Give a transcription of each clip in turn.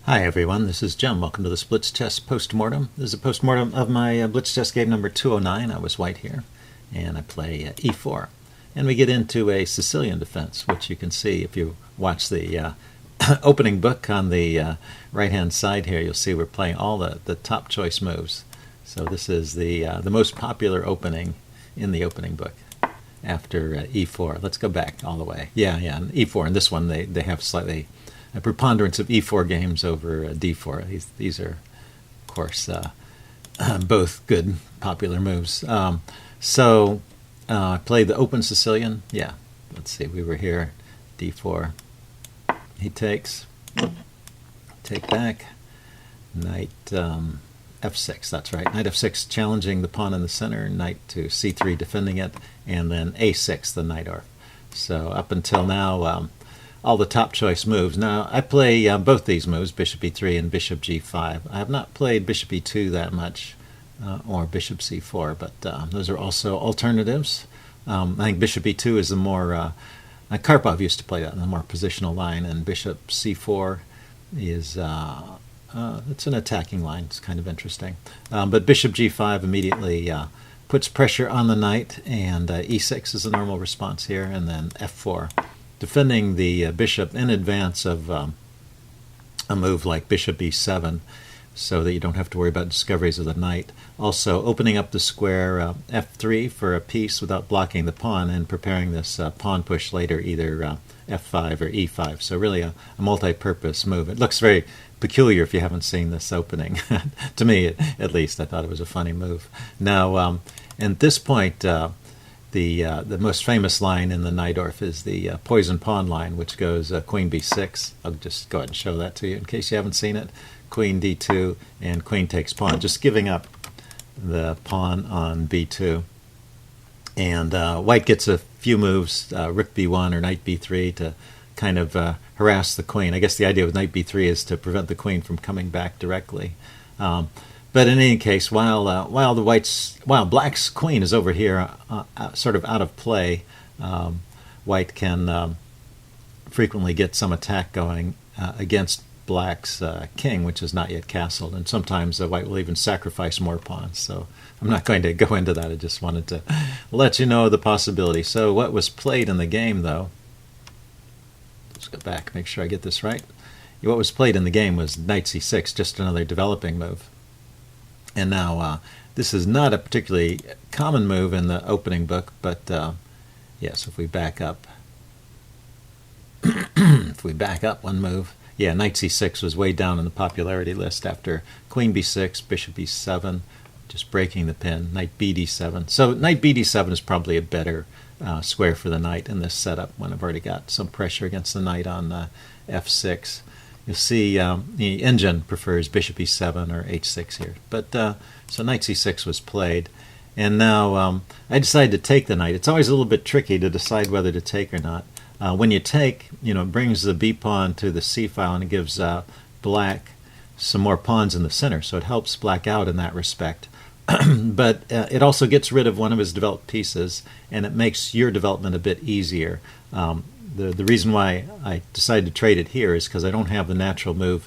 Hi everyone, this is Jim. Welcome to this Blitz test postmortem. This is a postmortem of my Blitz test game number 209. I was white here, and I play e4. And we get into a Sicilian defense, which you can see if you watch the opening book on the right-hand side here. You'll see we're playing all the top choice moves. So this is the most popular opening in the opening book after e4. Let's go back all the way. Yeah, and e4. And this one, they have slightly a preponderance of e4 games over d4. These are, of course, both good, popular moves. So I played the open Sicilian. Yeah, let's see, we were here, d4. He takes, take back, knight f6, that's right. Knight f6 challenging the pawn in the center, knight to c3 defending it, and then a6, the Najdorf. So up until now, all the top choice moves. Now, I play both these moves, bishop e3 and bishop g5. I have not played bishop e2 that much, or bishop c4, but those are also alternatives. I think bishop e2 is the more, Karpov used to play that in the more positional line, and bishop c4 is, it's an attacking line. It's kind of interesting. But bishop g5 immediately puts pressure on the knight, and e6 is the normal response here, and then f4. Defending the bishop in advance of a move like bishop e7 so that you don't have to worry about discoveries of the knight. Also opening up the square f3 for a piece without blocking the pawn and preparing this pawn push later, either f5 or e5. So really a multi-purpose move. It looks very peculiar if you haven't seen this opening. To me, at least, I thought it was a funny move. Now, at this point, the most famous line in the Najdorf is the poison pawn line, which goes queen b6. I'll just go ahead and show that to you in case you haven't seen it. Queen d2 and queen takes pawn, just giving up the pawn on b2. And white gets a few moves, rook b1 or knight b3, to kind of harass the queen. I guess the idea with knight b3 is to prevent the queen from coming back directly. But in any case, while black's queen is over here, sort of out of play, white can frequently get some attack going against black's king, which is not yet castled, and sometimes white will even sacrifice more pawns. So I'm not going to go into that. I just wanted to let you know the possibility. So what was played in the game, though? Let's go back, make sure I get this right. What was played in the game was knight c6, just another developing move. And now, this is not a particularly common move in the opening book, but yes, if we back up, one move, yeah, knight c6 was way down in the popularity list after queen b6, bishop e7, just breaking the pin, knight bd7. So knight bd7 is probably a better square for the knight in this setup when I've already got some pressure against the knight on f6. You'll see the engine prefers bishop e7 or h6 here. But so knight c6 was played. And now I decided to take the knight. It's always a little bit tricky to decide whether to take or not. When you take, it brings the b pawn to the c file, and it gives black some more pawns in the center. So it helps black out in that respect. But it also gets rid of one of his developed pieces, and it makes your development a bit easier. The reason why I decided to trade it here is because I don't have the natural move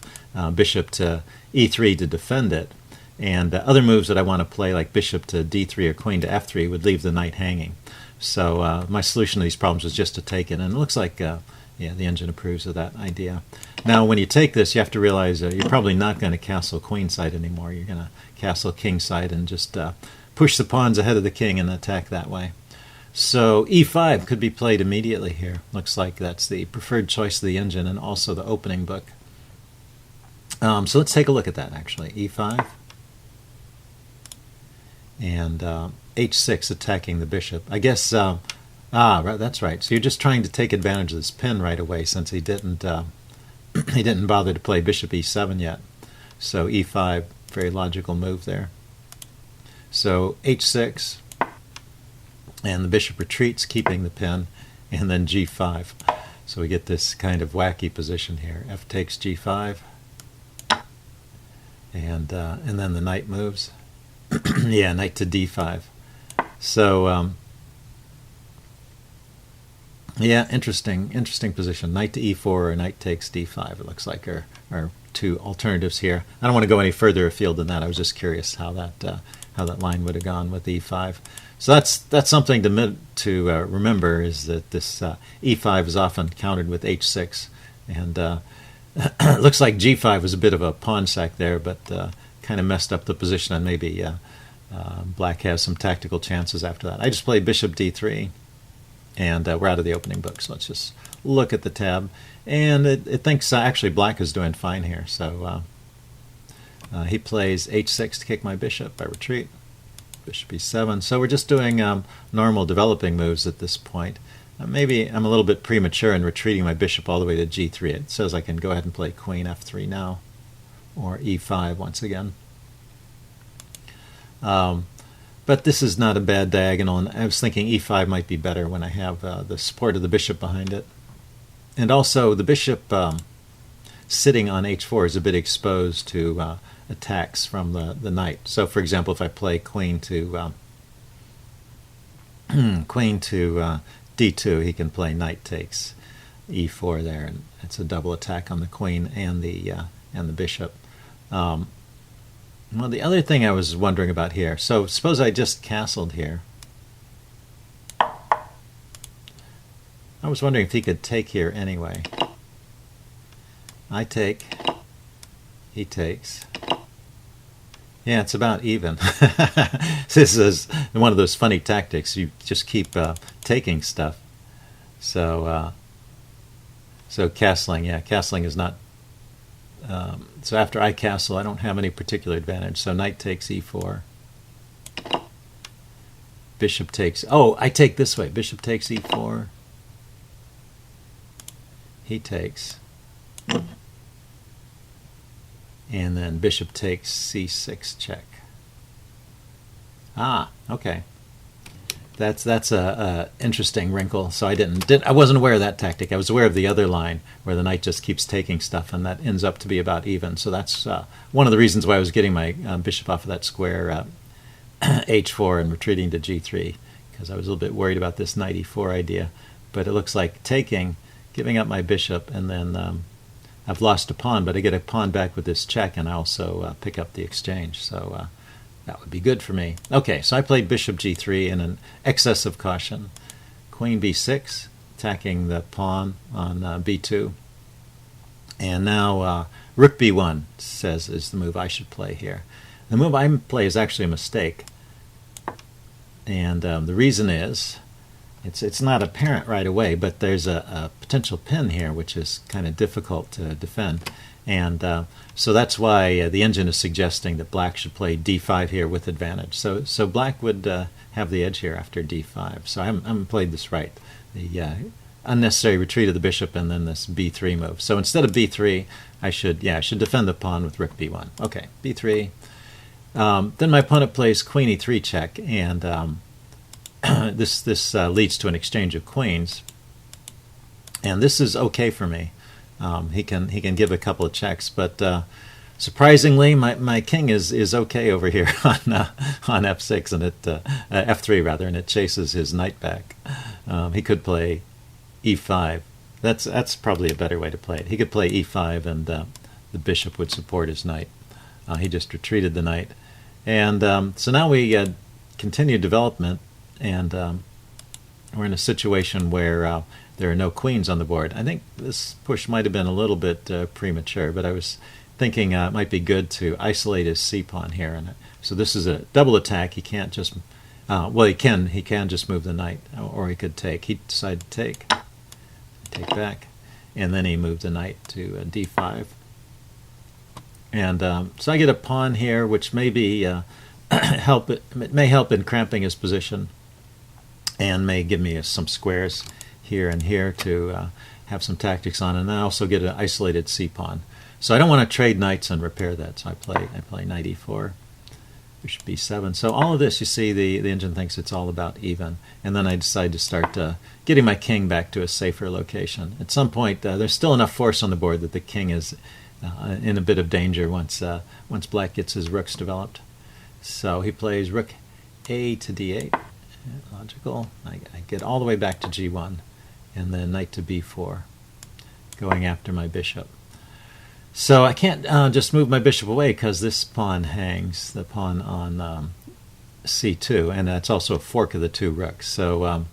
bishop to e3 to defend it, and other moves that I want to play, like bishop to d3 or queen to f3, would leave the knight hanging. So my solution to these problems was just to take it, and it looks like yeah, the engine approves of that idea. Now when you take this, you have to realize you're probably not going to castle queenside anymore. You're going to castle kingside and just push the pawns ahead of the king and attack that way. So e5 could be played immediately here. Looks like that's the preferred choice of the engine and also the opening book. So let's take a look at that, actually. e5 and h6 attacking the bishop. I guess, right, that's right. So you're just trying to take advantage of this pin right away, since he didn't he didn't bother to play bishop e7 yet. So e5, very logical move there. So h6. And the bishop retreats, keeping the pin, and then g5. So we get this kind of wacky position here. F takes g5, and then the knight moves. Yeah, knight to d5. So Yeah, interesting position. Knight to e4 or knight takes d5. It looks like are two alternatives here. I don't want to go any further afield than that. I was just curious how that line would have gone with e5. So that's something to remember, is that this e5 is often countered with h6, and it looks like g5 was a bit of a pawn sack there, but kind of messed up the position, and maybe black has some tactical chances after that. I just played bishop d3. And we're out of the opening book, so let's just look at the tab. And it thinks actually black is doing fine here. So he plays h6 to kick my bishop. I retreat. Bishop e7. So we're just doing normal developing moves at this point. Maybe I'm a little bit premature in retreating my bishop all the way to g3. It says I can go ahead and play queen f3 now, or e5 once again. But this is not a bad diagonal, and I was thinking e5 might be better when I have the support of the bishop behind it. And also the bishop sitting on h4 is a bit exposed to attacks from the knight. So for example, if I play queen to d2, he can play knight takes e4 there, and it's a double attack on the queen and the bishop. Well, the other thing I was wondering about here, so suppose I just castled here. I was wondering if he could take here anyway. I take, he takes. Yeah, it's about even. This is one of those funny tactics. You just keep taking stuff. So castling, yeah, castling is not... so after I castle, I don't have any particular advantage. So knight takes e4. Bishop takes... Oh, I take this way. Bishop takes e4. He takes. And then bishop takes c6 check. Ah, okay. That's a interesting wrinkle. So I wasn't aware of that tactic. I was aware of the other line where the knight just keeps taking stuff, and that ends up to be about even. So that's one of the reasons why I was getting my bishop off of that square h4 and retreating to g3, because I was a little bit worried about this knight e4 idea. But it looks like taking, giving up my bishop, and then I've lost a pawn, but I get a pawn back with this check, and I also pick up the exchange. So that would be good for me. Okay, so I played bishop g3 in an excess of caution. Queen b6, attacking the pawn on b2. And now rook b1 says is the move I should play here. The move I play is actually a mistake. And the reason is, it's not apparent right away, but there's a potential pin here, which is kind of difficult to defend. And so that's why the engine is suggesting that black should play d5 here with advantage. So black would have the edge here after d5. So I haven't played this right. The unnecessary retreat of the bishop and then this b3 move. So instead of b3, I should defend the pawn with rook b1. Okay, b3. Then my opponent plays queen e3 check, and this leads to an exchange of queens. And this is okay for me. He can give a couple of checks, but surprisingly, my king is okay over here on f6 and f3 rather, and it chases his knight back. He could play e5. That's probably a better way to play it. He could play e5, and the bishop would support his knight. He just retreated the knight, and so now we continue development, and we're in a situation where there are no queens on the board. I think this push might have been a little bit premature, but I was thinking it might be good to isolate his c-pawn here. And so this is a double attack. He can't just, well, he can just move the knight, or he could take. He decided to take back, and then he moved the knight to d5. And so I get a pawn here, which may be it may help in cramping his position, and may give me some squares here and here to have some tactics on, and then I also get an isolated c-pawn. So I don't want to trade knights and repair that, so I play knight e4, bishop b7. So all of this, you see, the engine thinks it's all about even, and then I decide to start getting my king back to a safer location. At some point, there's still enough force on the board that the king is in a bit of danger once black gets his rooks developed. So he plays rook a to d8. Logical. I get all the way back to g1. and then knight to b4, going after my bishop. So I can't just move my bishop away because this pawn hangs, the pawn on c2, and that's also a fork of the two rooks. So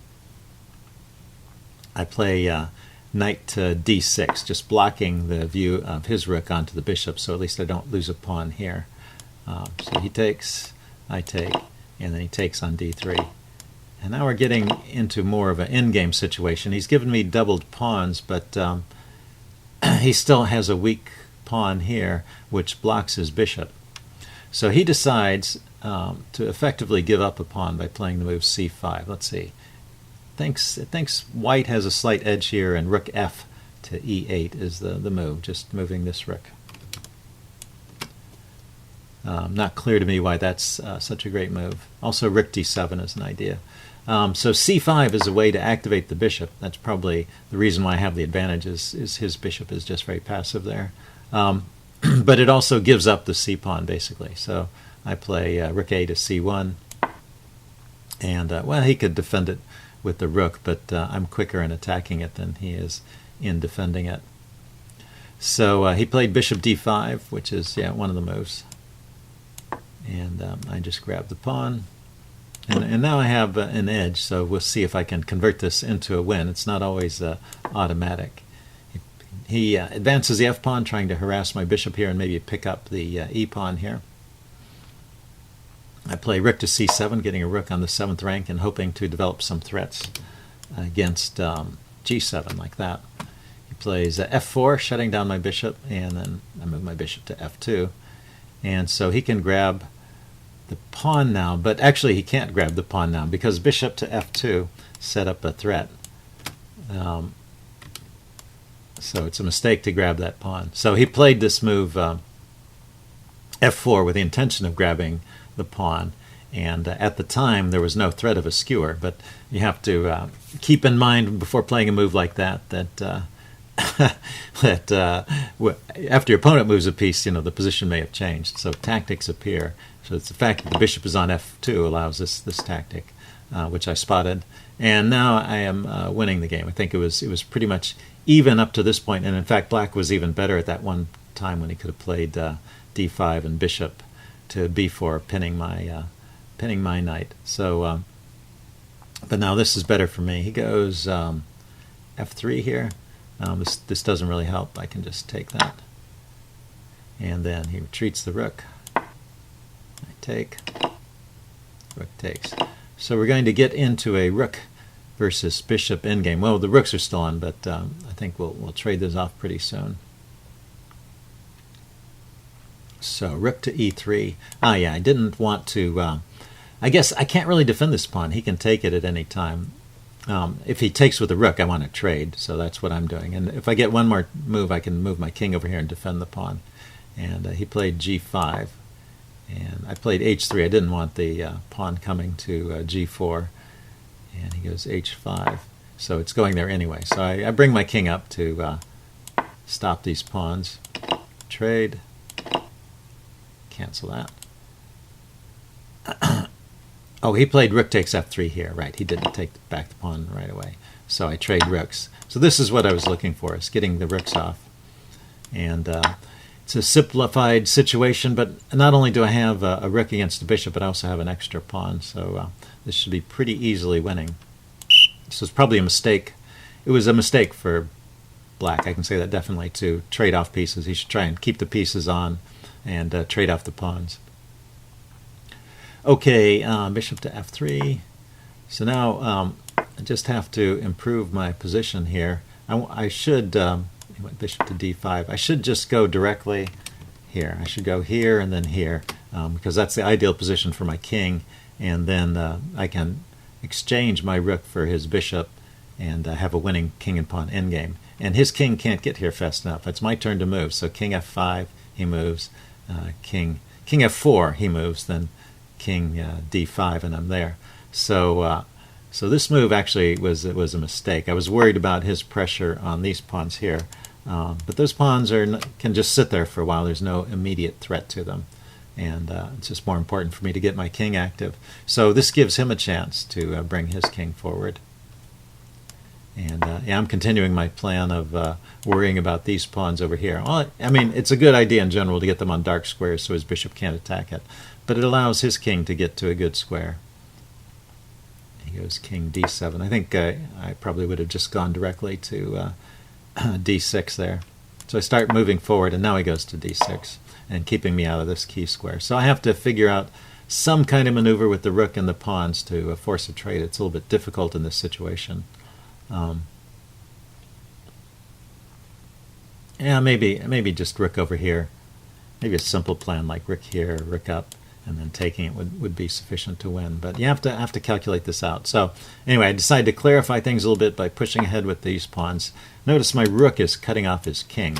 I play knight to d6, just blocking the view of his rook onto the bishop, so at least I don't lose a pawn here. So he takes, I take, and then he takes on d3. And now we're getting into more of an endgame situation. He's given me doubled pawns, but he still has a weak pawn here, which blocks his bishop. So he decides to effectively give up a pawn by playing the move c5. Let's see. It thinks white has a slight edge here, and rook f to e8 is the move, just moving this rook. Not clear to me why that's such a great move. Also, rook d7 is an idea. So c5 is a way to activate the bishop. That's probably the reason why I have the advantage, is his bishop is just very passive there. But it also gives up the c-pawn, basically. So I play rook a to c1. And, well, he could defend it with the rook, but I'm quicker in attacking it than he is in defending it. So he played bishop d5, which is, yeah, one of the moves. And I just grab the pawn. And now I have an edge, so we'll see if I can convert this into a win. It's not always automatic. He advances the f-pawn, trying to harass my bishop here and maybe pick up the e-pawn here. I play rook to c7, getting a rook on the 7th rank and hoping to develop some threats against g7 like that. He plays f4, shutting down my bishop, and then I move my bishop to f2. And so he can grab the pawn now, but actually he can't grab the pawn now because bishop to f2 set up a threat. So it's a mistake to grab that pawn. So he played this move f4 with the intention of grabbing the pawn, and at the time there was no threat of a skewer, but you have to keep in mind before playing a move like that that after your opponent moves a piece, you know, the position may have changed. So tactics appear. So it's the fact that the bishop is on f2 allows this tactic, which I spotted, and now I am winning the game. I think it was pretty much even up to this point, and in fact black was even better at that one time when he could have played d5 and bishop to b4, pinning my knight. So, but now this is better for me. He goes f3 here. This doesn't really help. I can just take that, and then he retreats the rook. I take. Rook takes. So we're going to get into a rook versus bishop endgame. Well, the rooks are still on, but I think we'll trade those off pretty soon. So rook to e3. Yeah, I didn't want to. I guess I can't really defend this pawn. He can take it at any time. If he takes with the rook, I want to trade, so that's what I'm doing. And if I get one more move, I can move my king over here and defend the pawn. And he played g5, and I played h3. I didn't want the pawn coming to g4, and he goes h5. So it's going there anyway. So I bring my king up to stop these pawns. Trade. Cancel that. Oh, he played rook takes f3 here. Right, he didn't take back the pawn right away. So I trade rooks. So this is what I was looking for, is getting the rooks off. And it's a simplified situation, but not only do I have a rook against the bishop, but I also have an extra pawn. So this should be pretty easily winning. So it's probably a mistake. It was a mistake for black, I can say that definitely, to trade off pieces. He should try and keep the pieces on and trade off the pawns. Okay, bishop to f3. So now I just have to improve my position here. I should, bishop to d5, I should just go directly here. I should go here and then here, because that's the ideal position for my king, and then I can exchange my rook for his bishop and have a winning king and pawn endgame. And his king can't get here fast enough. It's my turn to move. So king f5, he moves. King f4, he moves. Then king d5, and I'm there. So so this move actually was a mistake. I was worried about his pressure on these pawns here, but those pawns can just sit there for a while. There's no immediate threat to them, and it's just more important for me to get my king active. So this gives him a chance to bring his king forward. And yeah, I'm continuing my plan of worrying about these pawns over here. Well, I mean, it's a good idea in general to get them on dark squares so his bishop can't attack it, but it allows his king to get to a good square. He goes king d7. I think I probably would have just gone directly to d6 there. So I start moving forward, and now he goes to d6 and keeping me out of this key square. So I have to figure out some kind of maneuver with the rook and the pawns to force a trade. It's a little bit difficult in this situation. Yeah, maybe just rook over here. Maybe a simple plan like rook here, rook up, and then taking it would be sufficient to win. But you have to calculate this out. So anyway, I decided to clarify things a little bit by pushing ahead with these pawns. Notice my rook is cutting off his king.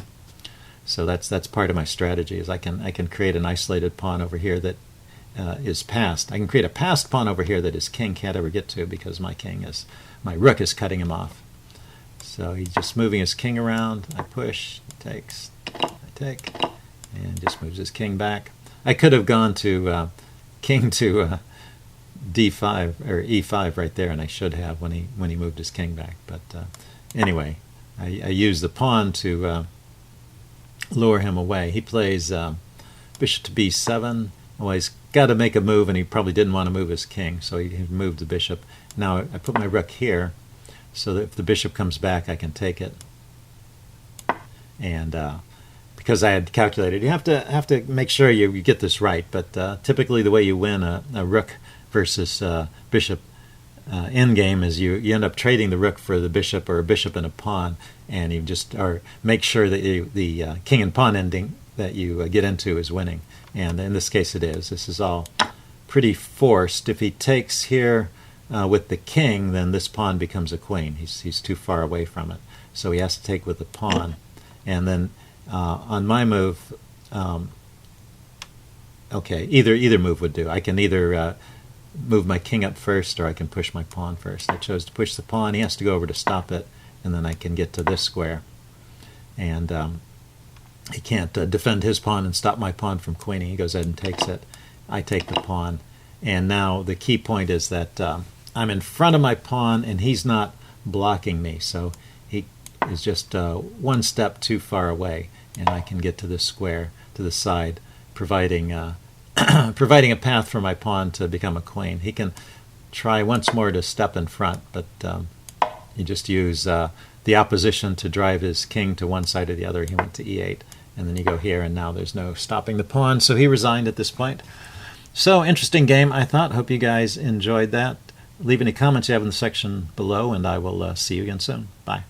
So that's part of my strategy. Is I can create an isolated pawn over here that is passed. I can create a passed pawn over here that his king can't ever get to because my rook is cutting him off. So he's just moving his king around. I push, he takes, I take, and just moves his king back. I could have gone to king to d5 or e5 right there, and I should have when he moved his king back. But anyway, I used the pawn to lure him away. He plays bishop to b7. Well, he's got to make a move, and he probably didn't want to move his king, so he moved the bishop. Now I put my rook here, so that if the bishop comes back, I can take it. And because I had calculated, you have to make sure you get this right. But typically, the way you win a rook versus bishop endgame is you end up trading the rook for the bishop or a bishop and a pawn, and you just make sure that the king and pawn ending that you get into is winning. And in this case, it is. This is all pretty forced. If he takes here with the king, then this pawn becomes a queen. He's too far away from it, so he has to take with the pawn. And then on my move, okay, either move would do. I can either move my king up first, or I can push my pawn first. I chose to push the pawn. He has to go over to stop it, and then I can get to this square. And he can't defend his pawn and stop my pawn from queening. He goes ahead and takes it. I take the pawn. And now the key point is that I'm in front of my pawn, and he's not blocking me. So he is just one step too far away, and I can get to this square to the side, providing providing a path for my pawn to become a queen. He can try once more to step in front, but you just use the opposition to drive his king to one side or the other. He went to e8, and then you go here, and now there's no stopping the pawn, so he resigned at this point. So, interesting game, I thought. Hope you guys enjoyed that. Leave any comments you have in the section below, and I will see you again soon. Bye.